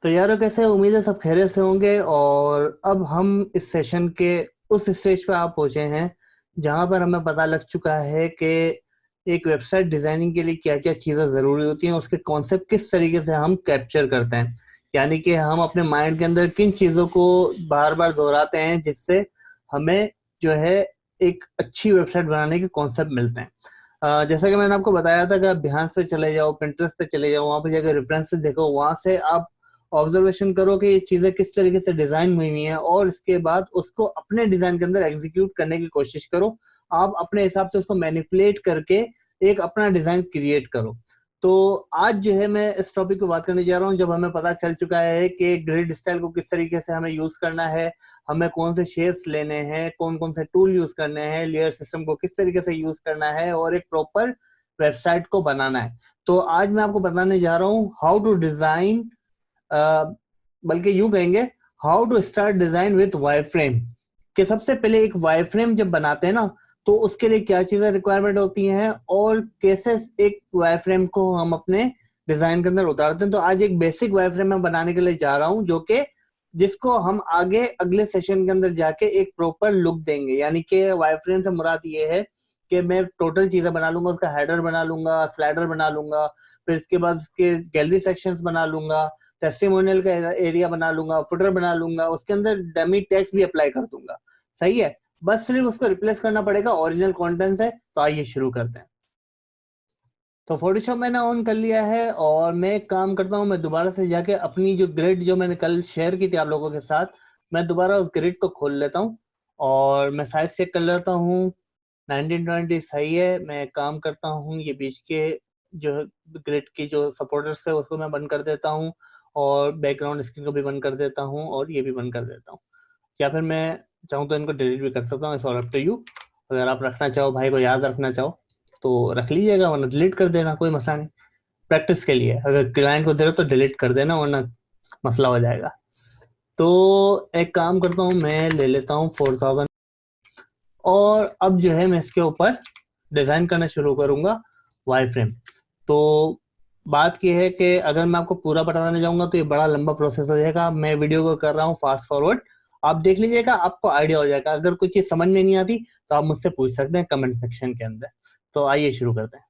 तो यारो कैसे हैं? उम्मीद है सब खैरियत से होंगे। और अब हम इस सेशन के उस स्टेज पे आप पहुंचे हैं जहां पर हमें पता लग चुका है कि एक वेबसाइट डिजाइनिंग के लिए क्या क्या चीजें जरूरी होती हैं, उसके कॉन्सेप्ट किस तरीके से हम कैप्चर करते हैं। यानी कि हम अपने माइंड के अंदर किन चीजों को बार बार दोहराते हैं जिससे हमें जो है एक अच्छी वेबसाइट बनाने के कॉन्सेप्ट मिलते हैं। जैसा कि मैंने आपको बताया था कि आप Behance पे चले जाओ, Pinterest पे चले जाओ, वहां पे जाकर रेफरेंसेस देखो, वहां से आप ऑब्जर्वेशन करो कि ये चीजें किस तरीके से डिजाइन हुई हुई हैं और इसके बाद उसको अपने डिजाइन के अंदर एग्जीक्यूट करने की कोशिश करो। आप अपने हिसाब से उसको मैनिपुलेट करके एक अपना डिजाइन क्रिएट करो। तो आज जो है मैं इस टॉपिक पे बात करने जा रहा हूँ। जब हमें पता चल चुका है कि ग्रिड स्टाइल को किस तरीके से हमें यूज करना है, हमें कौन से शेप्स लेने हैं, कौन कौन से टूल यूज करने हैं, लेयर सिस्टम को किस तरीके से यूज करना है और एक प्रॉपर वेबसाइट को बनाना है, तो आज मैं आपको बताने जा रहा हूँ हाउ टू डिजाइन, बल्कि यूं कहेंगे how to start design with Y frame. कि सबसे पहले एक वाई फ्रेम जब बनाते हैं ना, तो उसके लिए क्या चीजें रिक्वायरमेंट होती हैं और कैसे एक वाई फ्रेम को हम अपने डिजाइन के अंदर उतारते हैं। तो आज एक बेसिक वाई फ्रेम मैं बनाने के लिए जा रहा हूं, जो कि जिसको हम आगे अगले सेशन के अंदर जाके एक प्रॉपर लुक देंगे। यानी कि वाई फ्रेम से मुराद ये है कि मैं टोटल चीजें बना लूंगा, उसका हेडर बना लूंगा, स्लाइडर बना लूंगा, फिर इसके बाद उसके गैलरी सेक्शंस बना लूंगा, टेस्टिमोनियल का एरिया बना लूंगा, फुटर बना लूंगा, उसके अंदर डमी टेक्स्ट भी अप्लाई कर दूंगा। सही है, बस सिर्फ उसको रिप्लेस करना पड़ेगा ओरिजिनल कंटेंट से। तो आइए शुरू करते हैं। तो फोटोशॉप मैंने ऑन कर लिया है और मैं एक काम करता हूँ, मैं दोबारा से जाके अपनी जो ग्रिड जो मैंने कल शेयर की थी आप लोगों के साथ, मैं दोबारा उस ग्रिड को खोल लेता हूँ और मैं साइज चेक कर लेता हूँ। 1920 सही है। मैं एक काम करता हूँ, ये बीच के जो ग्रिड की जो सपोर्टर्स है उसको मैं बंद कर देता हूँ और बैकग्राउंड स्क्रीन को भी बंद कर देता हूँ और ये भी बंद कर देता हूँ। या फिर मैं चाहूँ तो इनको डिलीट भी कर सकता हूँ, it's all up to you. अगर आप रखना चाहो, भाई को याद रखना चाहो तो रख लीजिएगा, वरना डिलीट कर देना, कोई मसला नहीं। प्रैक्टिस के लिए अगर क्लाइंट को दे रहे हो तो डिलीट कर देना, वरना मसला हो जाएगा। तो एक काम करता हूँ, मैं ले लेता हूँ 4000 और अब जो है मैं इसके ऊपर डिजाइन करना शुरू करूंगा वाई फ्रेम। तो बात यह है कि अगर मैं आपको पूरा बताने जाऊंगा तो ये बड़ा लंबा प्रोसेस हो जाएगा। मैं वीडियो को कर रहा हूँ फास्ट फॉरवर्ड, आप देख लीजिएगा, आपको आइडिया हो जाएगा। अगर कोई चीज समझ में नहीं आती तो आप मुझसे पूछ सकते हैं कमेंट सेक्शन के अंदर। तो आइए शुरू करते हैं।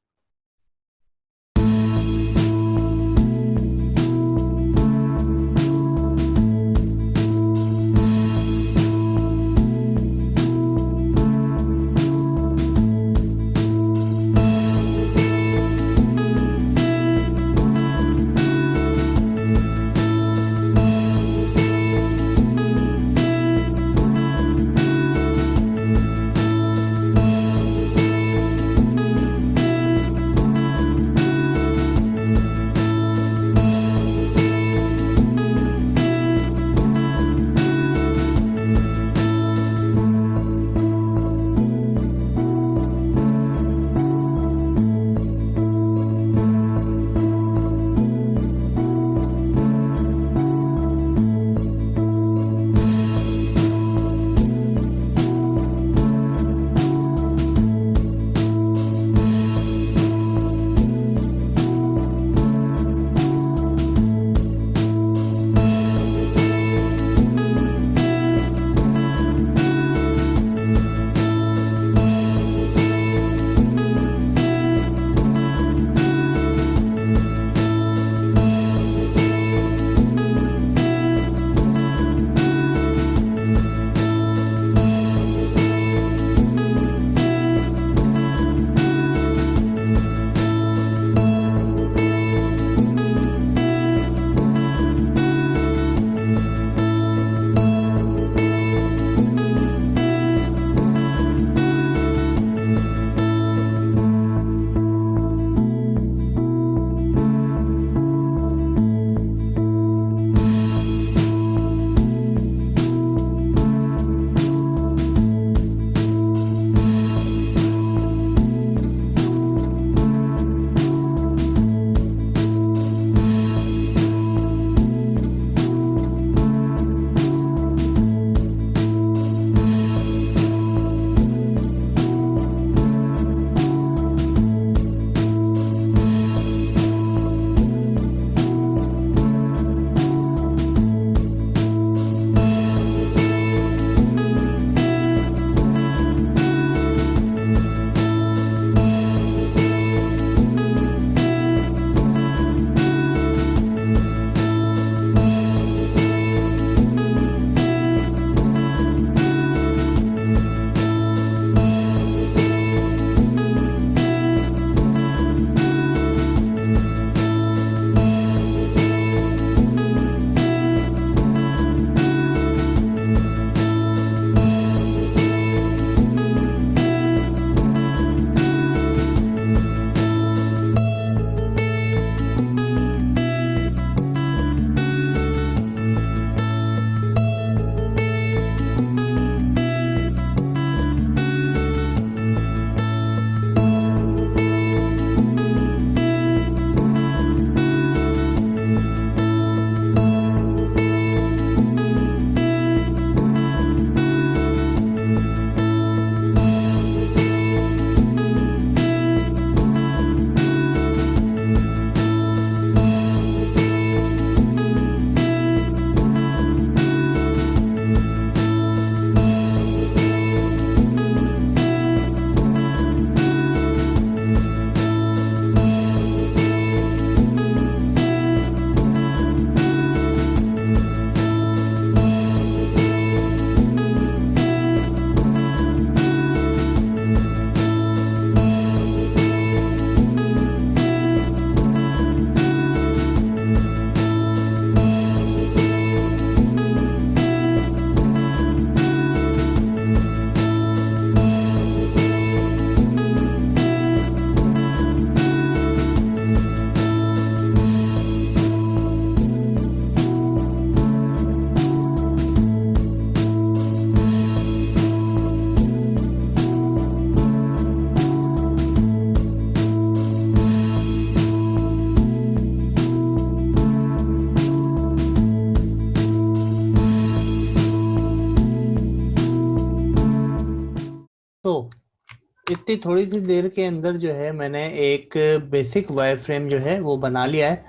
इतनी थोड़ी सी देर के अंदर जो है मैंने एक बेसिक वायर फ्रेम जो है वो बना लिया है,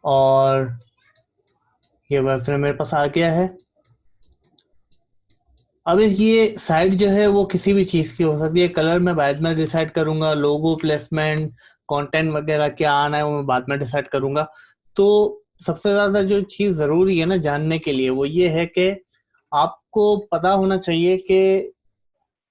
और ये वायर फ्रेम मेरे पास आ गया है। अब ये साइड जो है वो किसी भी चीज की हो सकती है, कलर मैं बाद में डिसाइड करूंगा, लोगो प्लेसमेंट कंटेंट वगैरह क्या आना है वो मैं बाद में डिसाइड करूंगा। तो सबसे ज्यादा जो चीज जरूरी है ना जानने के लिए वो ये है कि आपको पता होना चाहिए कि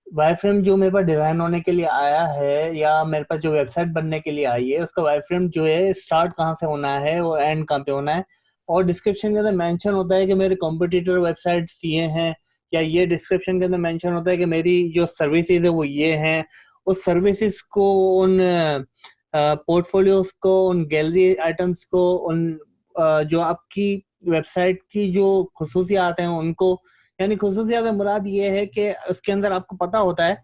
वाई फ्रेम जो मेरे पास डिजाइन होने के लिए आया है या मेरे पास जो वेबसाइट बनने के लिए आई है उसका वाई फ्रेम जो है स्टार्ट कहाँ से होना है और एंड कहाँ पे होना है। और डिस्क्रिप्शन के अंदर मेंशन होता है कि मेरे कॉम्पिटिटर वेबसाइट्स ये हैं, या ये डिस्क्रिप्शन के अंदर मेंशन होता है कि मेरी जो सर्विसेज है वो ये हैं। उस सर्विसेज को, उन पोर्टफोलियोज को, उन गैलरी आइटम्स को, उन जो आपकी वेबसाइट की जो खुसूसियात हैं उनको, यानी खुसूसियात से मुराद ये है कि उसके अंदर आपको पता होता है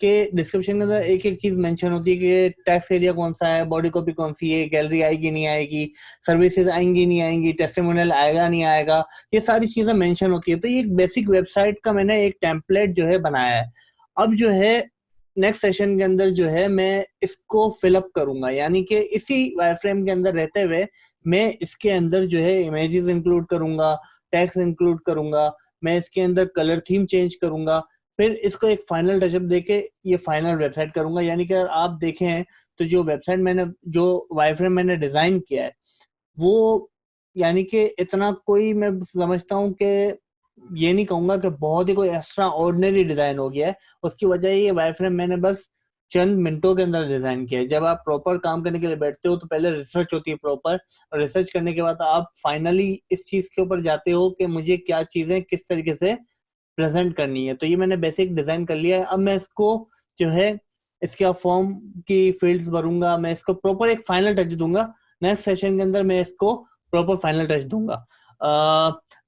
कि डिस्क्रिप्शन के अंदर एक एक चीज मेंशन होती है कि टैक्स एरिया कौन सा है, बॉडी कॉपी कौन सी है, गैलरी आएगी नहीं आएगी, सर्विसेज आएंगी नहीं आएंगी, टेस्टिमोनियल आएगा नहीं आएगा, ये सारी चीजें मेंशन होती है। तो ये एक बेसिक वेबसाइट का मैंने एक टेम्पलेट जो है बनाया है। अब जो है नेक्स्ट सेशन के अंदर जो है मैं इसको फिलअप करूंगा, यानी कि इसी वायरफ्रेम के अंदर रहते हुए मैं इसके अंदर जो है इमेजेस इंक्लूड करूंगा, टेक्स्ट इंक्लूड करूंगा, मैं इसके अंदर कलर थीम चेंज करूंगा, फिर इसको एक फाइनल टचअप देके ये फाइनल वेबसाइट करूंगा। यानी कि अगर आप देखें तो जो वेबसाइट मैंने, जो वायरफ्रेम मैंने डिजाइन किया है वो, यानी कि इतना कोई, मैं समझता हूँ कि ये नहीं कहूंगा कि बहुत ही कोई एक्स्ट्रा ऑर्डिनरी डिजाइन हो गया है। उसकी वजह ये वायरफ्रेम मैंने बस चंद मिनटों के अंदर डिजाइन किया है। जब आप प्रॉपर काम करने के लिए बैठते हो तो पहले रिसर्च होती है प्रॉपर, और रिसर्च करने के बाद आप फाइनली इस चीज के ऊपर जाते हो कि मुझे क्या चीजें किस तरीके से प्रेजेंट करनी है। तो ये मैंने बेसिक डिजाइन कर लिया है। अब मैं इसको जो है इसके फॉर्म की फील्ड्स भरूंगा, मैं इसको प्रॉपर एक फाइनल टच दूंगा। नेक्स्ट सेशन के अंदर मैं इसको प्रॉपर फाइनल टच दूंगा।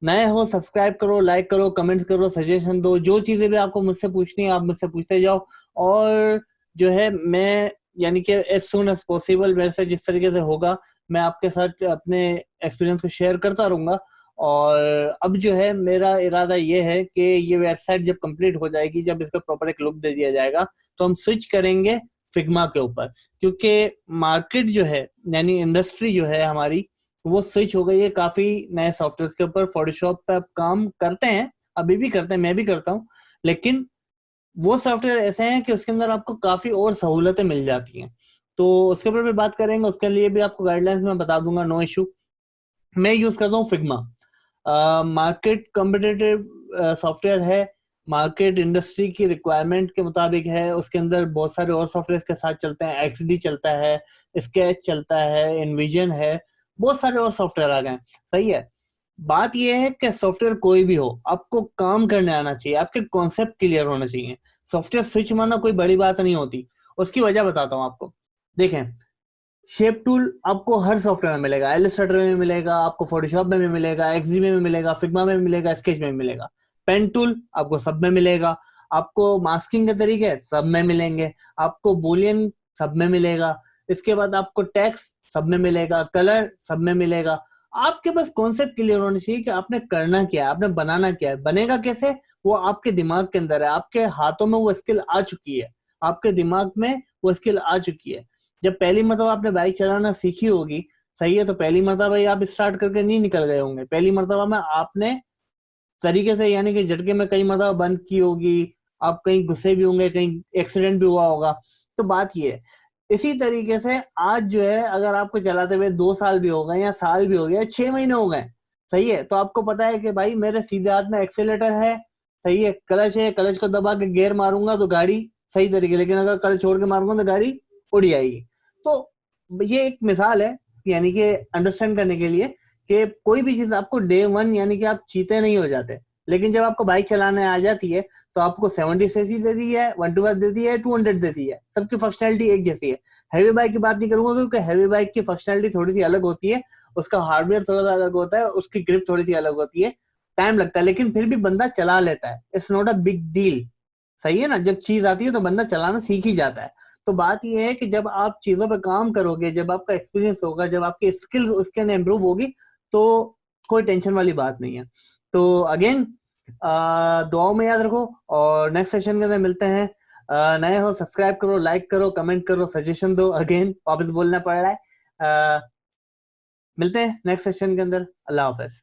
नए हो सब्सक्राइब करो, लाइक करो, कमेंट्स करो, सजेशन दो, जो चीजें भी आपको मुझसे पूछनी है आप मुझसे पूछते जाओ। और जो है मैं, यानी कि एज सुन एज पॉसिबल मेरे से जिस तरीके से होगा मैं आपके साथ अपने एक्सपीरियंस को शेयर करता रहूंगा। और अब जो है मेरा इरादा ये है कि ये वेबसाइट जब कंप्लीट हो जाएगी, जब इसका प्रॉपर एक लुक दे दिया जाएगा, तो हम स्विच करेंगे फिग्मा के ऊपर, क्योंकि मार्केट जो है, यानी इंडस्ट्री जो है हमारी, वो स्विच हो गई है काफी नए सॉफ्टवेयर के ऊपर। फोटोशॉप पे आप काम करते हैं, अभी भी करते हैं, मैं भी करता हूँ, लेकिन वो सॉफ्टवेयर ऐसे हैं कि उसके अंदर आपको काफी और सहूलतें मिल जाती हैं। तो उसके ऊपर भी बात करेंगे, उसके लिए भी आपको गाइडलाइंस में बता दूंगा, नो इशू। मैं यूज करता हूँ फिग्मा। मार्केट कॉम्पिटिटिव सॉफ्टवेयर है, मार्केट इंडस्ट्री की रिक्वायरमेंट के मुताबिक है। उसके अंदर बहुत सारे और सॉफ्टवेयर के साथ चलते हैं, एक्सडी चलता है, स्केच चलता है, इनविजन है, बहुत सारे और सॉफ्टवेयर आ गए हैं। सही है। बात यह है कि सॉफ्टवेयर कोई भी हो, आपको काम करने आना चाहिए, आपके कॉन्सेप्ट क्लियर होना चाहिए। सॉफ्टवेयर स्विच मारना कोई बड़ी बात नहीं होती। उसकी वजह बताता हूँ आपको। देखें, शेप टूल आपको हर सॉफ्टवेयर में मिलेगा, इलस्ट्रेटर में मिलेगा, आपको फोटोशॉप में भी मिलेगा, एक्सडी में भी मिलेगा, फिग्मा में भी मिलेगा, स्केच में भी मिलेगा। पेन टूल आपको सब में मिलेगा, आपको मास्किंग के तरीके सब में मिलेंगे, आपको बुलियन सब में मिलेगा, इसके बाद आपको टेक्स्ट सब में मिलेगा, कलर सब में मिलेगा। आपके बस कॉन्सेप्ट क्लियर होना चाहिए कि आपने करना क्या है, आपने बनाना क्या है। बनेगा कैसे, वो आपके दिमाग के अंदर है, आपके हाथों में वो स्किल आ चुकी है, आपके दिमाग में वो स्किल आ चुकी है। जब पहली मरतबा आपने बाइक चलाना सीखी होगी, सही है, तो पहली मरतबा भाई आप स्टार्ट करके नहीं निकल गए होंगे, पहली मरतबा में आपने तरीके से, यानी कि झटके में कई मरतबा बंद की होगी, आप कहीं घुसे भी होंगे, कहीं एक्सीडेंट भी हुआ होगा। तो बात ये है, इसी तरीके से आज जो है अगर आपको चलाते हुए 2 साल भी हो गए या साल भी हो गया, 6 महीने हो गए, सही है, तो आपको पता है कि भाई मेरे सीधे हाथ में एक्सेलेटर है, सही है, क्लच है, क्लच को दबा के गियर मारूंगा तो गाड़ी सही तरीके, लेकिन अगर क्लच छोड़ के मारूंगा तो गाड़ी उड़ जाएगी। तो ये एक मिसाल है, यानी कि अंडरस्टैंड करने के लिए कि कोई भी चीज आपको डे वन, यानी कि आप चीते नहीं हो जाते, लेकिन जब आपको बाइक चलाने आ जाती है तो आपको 70 सीसी देती है, 125 देती है, 200 देती है, सबकी फंक्शनैलिटी एक जैसी है। हैवी बाइक की बात नहीं करूंगा क्योंकि हैवी बाइक की फंक्शनैलिटी थोड़ी सी अलग होती है, उसका हार्डवेयर थोड़ा सा अलग होता है, उसकी ग्रिप थोड़ी सी अलग होती है, टाइम लगता है, लेकिन फिर भी बंदा चला लेता है। It's not a big deal. सही है ना, जब चीज आती है तो बंदा चलाना सीख ही जाता है। तो बात यह है कि जब आप चीजों पे काम करोगे, जब आपका एक्सपीरियंस होगा, जब आपकी स्किल्स उसके अंदर इम्प्रूव होगी, तो कोई टेंशन वाली बात नहीं है। तो अगेन दुआओं में याद रखो, और नेक्स्ट सेशन के अंदर मिलते हैं। नए हो सब्सक्राइब करो, लाइक करो, कमेंट करो, सजेशन दो। अगेन वापस बोलना पड़ रहा है। मिलते हैं नेक्स्ट सेशन के अंदर। अल्लाह हाफिज।